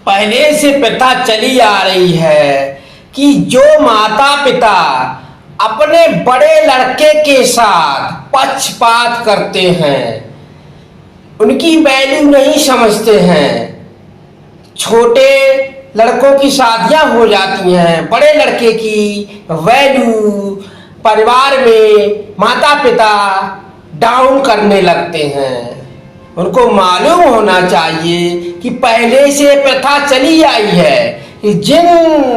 पहले से प्रथा चली आ रही है कि जो माता पिता अपने बड़े लड़के के साथ पक्षपात करते हैं, उनकी वैल्यू नहीं समझते हैं। छोटे लड़कों की शादियां हो जाती हैं, बड़े लड़के की वैल्यू परिवार में माता पिता डाउन करने लगते हैं। उनको मालूम होना चाहिए कि पहले से प्रथा चली आई है कि जिन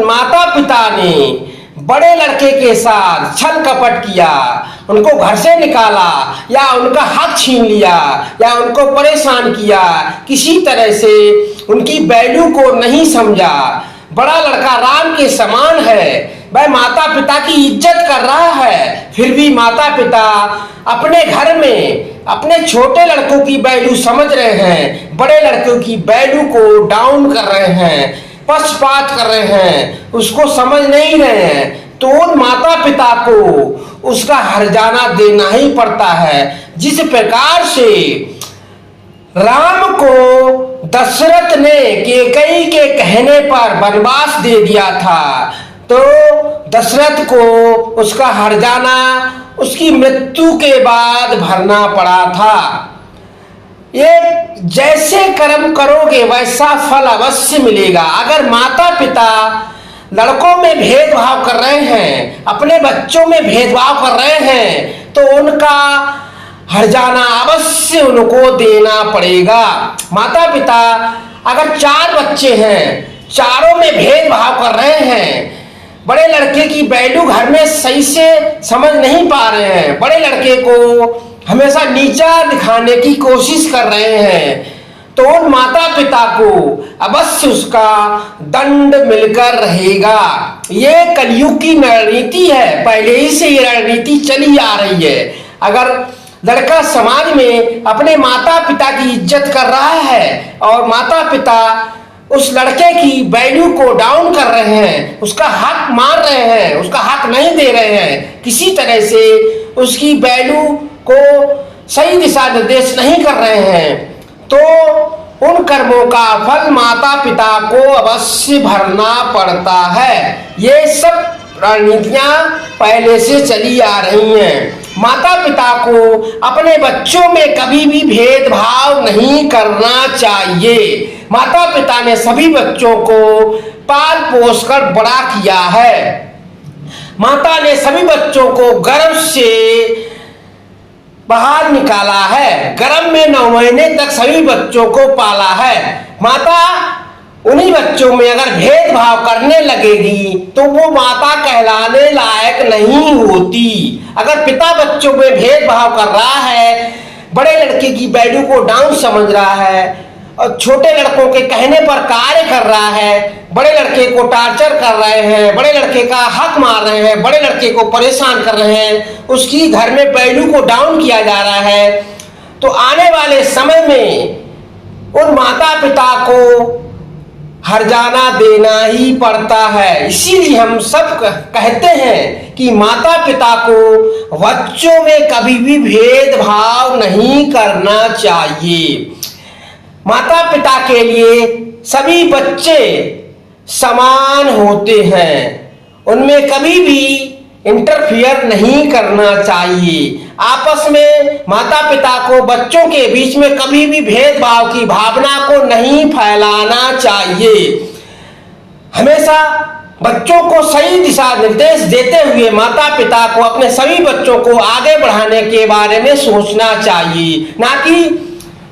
माता पिता ने बड़े लड़के के साथ छल कपट किया, उनको घर से निकाला या उनका हक छीन लिया या उनको परेशान किया, किसी तरह से उनकी वैल्यू को नहीं समझा। बड़ा लड़का राम के समान है, वह माता पिता की इज्जत कर रहा है, फिर भी माता पिता अपने घर में अपने छोटे लड़कों की वैल्यू समझ रहे हैं, बड़े लड़कों की वैल्यू को डाउन कर रहे हैं, पक्षपात कर रहे हैं, उसको समझ नहीं रहे हैं। तो उन माता पिता को उसका हर्जाना देना ही पड़ता है। जिस प्रकार से राम को दशरथ ने कैकेयी के कहने पर वनवास दे दिया था, तो दशरथ को उसका हर्जाना उसकी मृत्यु के बाद भरना पड़ा था। ये जैसे कर्म करोगे वैसा फल अवश्य मिलेगा। अगर माता पिता लड़कों में भेदभाव कर रहे हैं, अपने बच्चों में भेदभाव कर रहे हैं, तो उनका हर्जाना अवश्य उनको देना पड़ेगा। माता पिता अगर 4 बच्चे हैं, चारों में भेदभाव कर रहे हैं, बड़े लड़के की वैल्यू घर में सही से समझ नहीं पा रहे हैं, बड़े लड़के को हमेशा नीचा दिखाने की कोशिश कर रहे हैं, तो उन माता पिता को अवश्य उसका दंड मिलकर रहेगा। ये कलयुग की रणनीति है, पहले ही से ये रणनीति चली आ रही है। अगर लड़का समाज में अपने माता पिता की इज्जत कर रहा है और माता पिता उस लड़के की वैल्यू को डाउन कर रहे हैं, उसका हक मार रहे हैं, उसका हक नहीं दे रहे हैं, किसी तरह से उसकी वैल्यू को सही दिशा निर्देश नहीं कर रहे हैं, तो उन कर्मों का फल माता पिता को अवश्य भरना पड़ता है। ये सब रणनीतियां पहले से चली आ रही हैं। माता पिता को अपने बच्चों में कभी भी भेदभाव नहीं करना चाहिए। माता पिता ने सभी बच्चों को पाल पोस कर बड़ा किया है। माता ने सभी बच्चों को गर्भ से बाहर निकाला है, गर्भ में 9 महीने तक सभी बच्चों को पाला है। माता उन्हीं बच्चों में अगर भेदभाव करने लगेगी तो वो माता कहलाने लायक नहीं होती। अगर पिता बच्चों में भेदभाव कर रहा है, बड़े लड़के की वैल्यू को डाउन समझ रहा है और छोटे लड़कों के कहने पर कार्य कर रहा है, बड़े लड़के को टार्चर कर रहे हैं, बड़े लड़के का हक मार रहे हैं, बड़े लड़के को परेशान कर रहे हैं, उसकी घर में वैल्यू को डाउन किया जा रहा है, तो आने वाले समय में उन माता पिता को हर्जाना देना ही पड़ता है। इसीलिए हम सब कहते हैं कि माता पिता को बच्चों में कभी भी भेदभाव नहीं करना चाहिए। माता पिता के लिए सभी बच्चे समान होते हैं, उनमें कभी भी इंटरफियर नहीं करना चाहिए। आपस में माता पिता को बच्चों के बीच में कभी भी भेदभाव की भावना को नहीं फैलाना चाहिए। हमेशा बच्चों को सही दिशा निर्देश देते हुए माता पिता को अपने सभी बच्चों को आगे बढ़ाने के बारे में सोचना चाहिए, ना कि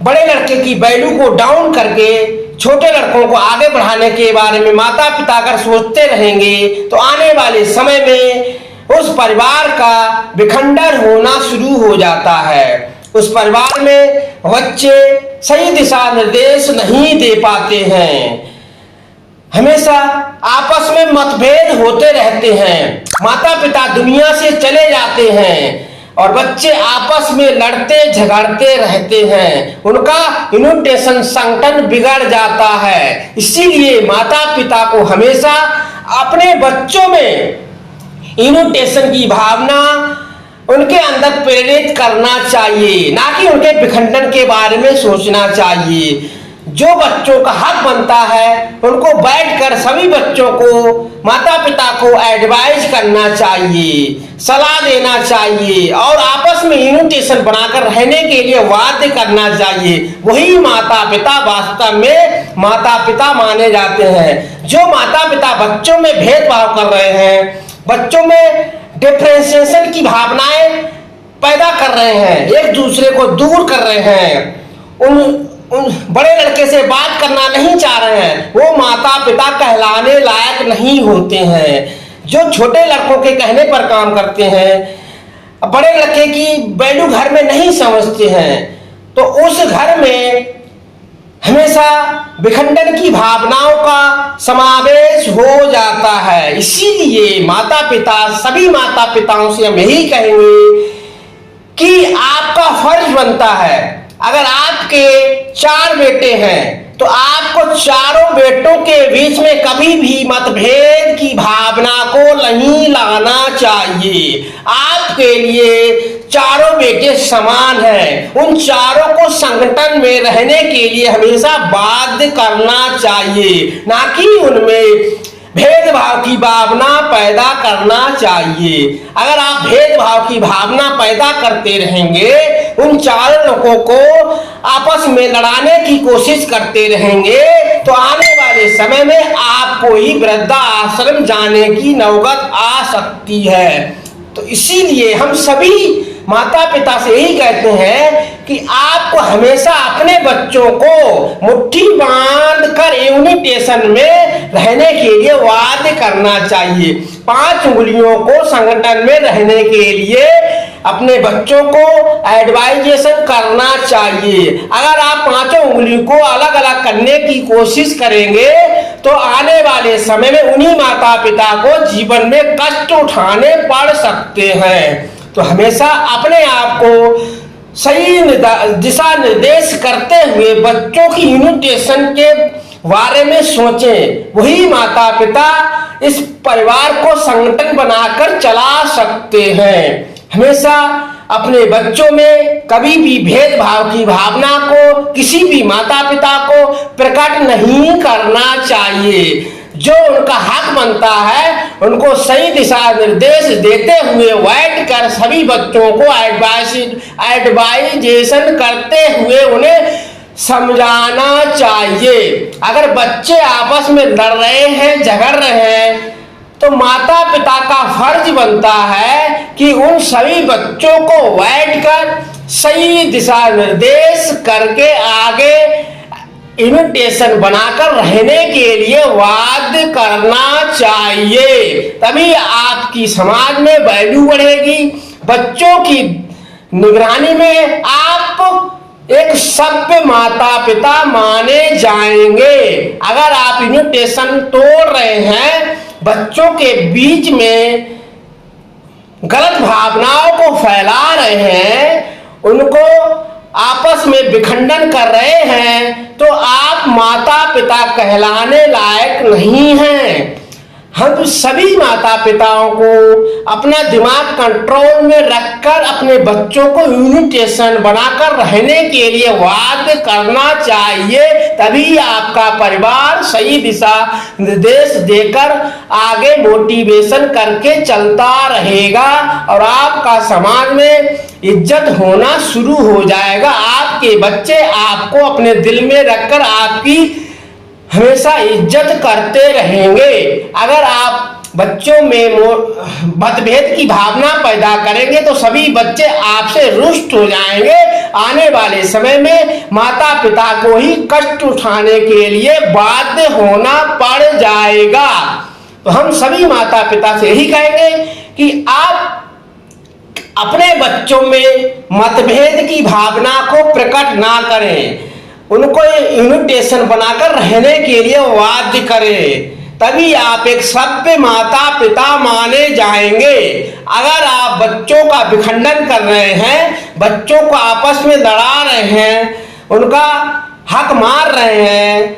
बड़े लड़के की वैल्यू को डाउन करके छोटे लड़कों को आगे बढ़ाने के बारे में माता पिता अगर सोचते रहेंगे तो आने वाले समय में उस परिवार का विखंडन होना शुरू हो जाता है। उस परिवार में बच्चे सही दिशा निर्देश नहीं दे पाते हैं, हमेशा आपस में मतभेद होते रहते हैं, माता पिता दुनिया से चले जाते हैं और बच्चे आपस में लड़ते झगड़ते रहते हैं, उनका इम्यूनिटेशन संगठन बिगड़ जाता है। इसीलिए माता पिता को हमेशा अपने बच्चों में इम्यूनिटेशन की भावना उनके अंदर प्रेरित करना चाहिए, ना कि उनके विखंडन के बारे में सोचना चाहिए। जो बच्चों का हक बनता है उनको बैठकर सभी बच्चों को, माता पिता को एडवाइज करना चाहिए, सलाह देना चाहिए और आपस में इन्विटेशन बनाकर रहने के लिए वाध्य करना चाहिए। वही माता पिता वास्तव में माता पिता माने जाते हैं। जो माता पिता बच्चों में भेदभाव कर रहे हैं, बच्चों में डिफरेंशिएशन की भावनाएं पैदा कर रहे हैं, एक दूसरे को दूर कर रहे हैं, उन बड़े लड़के से बात करना नहीं चाह रहे हैं, वो माता पिता कहलाने लायक नहीं होते हैं। जो छोटे लड़कों के कहने पर काम करते हैं, बड़े लड़के की वैल्यू घर में नहीं समझते हैं, तो उस घर में हमेशा विखंडन की भावनाओं का समावेश हो जाता है। इसीलिए माता पिता, सभी माता पिताओं से हम यही कहेंगे कि आपका फर्ज बनता है, अगर आपके 4 बेटे हैं तो आपको चारों बेटों के बीच में कभी भी मतभेद की भावना को नहीं लाना चाहिए। आपके लिए चारों बेटे समान हैं, उन चारों को संगठन में रहने के लिए हमेशा बाध्य करना चाहिए, ना कि उनमें भेदभाव की भावना पैदा करना चाहिए। अगर आप भेदभाव की भावना पैदा करते रहेंगे, उन चारों लोगों को आपस में लड़ाने की कोशिश करते रहेंगे, तो आने वाले समय में आपको ही वृद्धाश्रम जाने की नौबत आ सकती है। तो इसीलिए हम सभी माता पिता से यही कहते हैं कि आपको हमेशा अपने बच्चों को मुट्ठी बांध कर यूनिटेशन में रहने के लिए वाध्य करना चाहिए। 5 उंगलियों को संगठन में रहने के लिए अपने बच्चों को एडवाइजेशन करना चाहिए। अगर आप 5 उंगली को अलग अलग करने की कोशिश करेंगे तो आने वाले समय में उन्हीं माता पिता को जीवन में कष्ट उठाने पड़ सकते हैं। तो हमेशा अपने आप को सही दिशा निर्देश करते हुए बच्चों की यूनिटेशन के बारे में सोचें। वही माता पिता इस परिवार को संगठन बनाकर चला सकते हैं। हमेशा अपने बच्चों में कभी भी भेदभाव की भावना को किसी भी माता पिता को प्रकट नहीं करना चाहिए। जो उनका हक बनता है उनको सही दिशा निर्देश देते हुए बैठकर सभी बच्चों को एडवाइजेशन करते हुए उन्हें समझाना चाहिए। अगर बच्चे आपस में लड़ रहे हैं, झगड़ रहे हैं, तो माता पिता का फर्ज बनता है कि उन सभी बच्चों को बैठकर सही दिशा निर्देश करके आगे इन्विटेशन बनाकर रहने के लिए वाध्य करना चाहिए। तभी आपकी समाज में वैल्यू बढ़ेगी। बच्चों की निगरानी में आप एक सभ्य माता पिता माने जाएंगे। अगर आप इन्विटेशन तोड़ रहे हैं, बच्चों के बीच में गलत भावनाओं को फैला रहे हैं, उनको आपस में विखंडन कर रहे हैं, तो आप माता पिता कहलाने लायक नहीं हैं। हम सभी माता पिताओं को अपना दिमाग कंट्रोल में रखकर अपने बच्चों को यूनिटेशन बनाकर रहने के लिए वाध्य करना चाहिए। तभी आपका परिवार सही दिशा निर्देश देकर आगे मोटिवेशन करके चलता रहेगा और आपका समाज में इज्जत होना शुरू हो जाएगा। आपके बच्चे आपको अपने दिल में रखकर आपकी हमेशा इज्जत करते रहेंगे। अगर आप बच्चों में मतभेद की भावना पैदा करेंगे तो सभी बच्चे आपसे रुष्ट हो जाएंगे। आने वाले समय में माता पिता को ही कष्ट उठाने के लिए बाध्य होना पड़ जाएगा। तो हम सभी माता पिता से यही कहेंगे कि आप अपने बच्चों में मतभेद की भावना को प्रकट ना करें, उनको इन्विटेशन बनाकर रहने के लिए वाध्य करें। तभी आप एक सभ्य माता पिता माने जाएंगे। अगर आप बच्चों का विखंडन कर रहे हैं, बच्चों को आपस में लड़ा रहे हैं, उनका हक मार रहे हैं,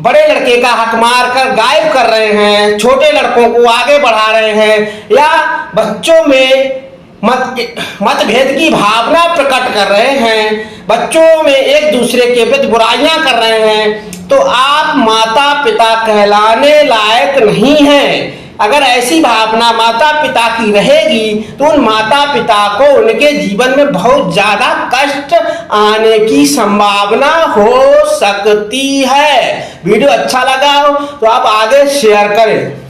बड़े लड़के का हक मार कर गायब कर रहे हैं, छोटे लड़कों को आगे बढ़ा रहे हैं, या बच्चों में मतभेद की भावना प्रकट कर रहे हैं, बच्चों में एक दूसरे के प्रति बुराइयां कर रहे हैं, तो आप माता पिता कहलाने लायक नहीं हैं। अगर ऐसी भावना माता पिता की रहेगी तो उन माता पिता को उनके जीवन में बहुत ज्यादा कष्ट आने की संभावना हो सकती है। वीडियो अच्छा लगा हो तो आप आगे शेयर करें।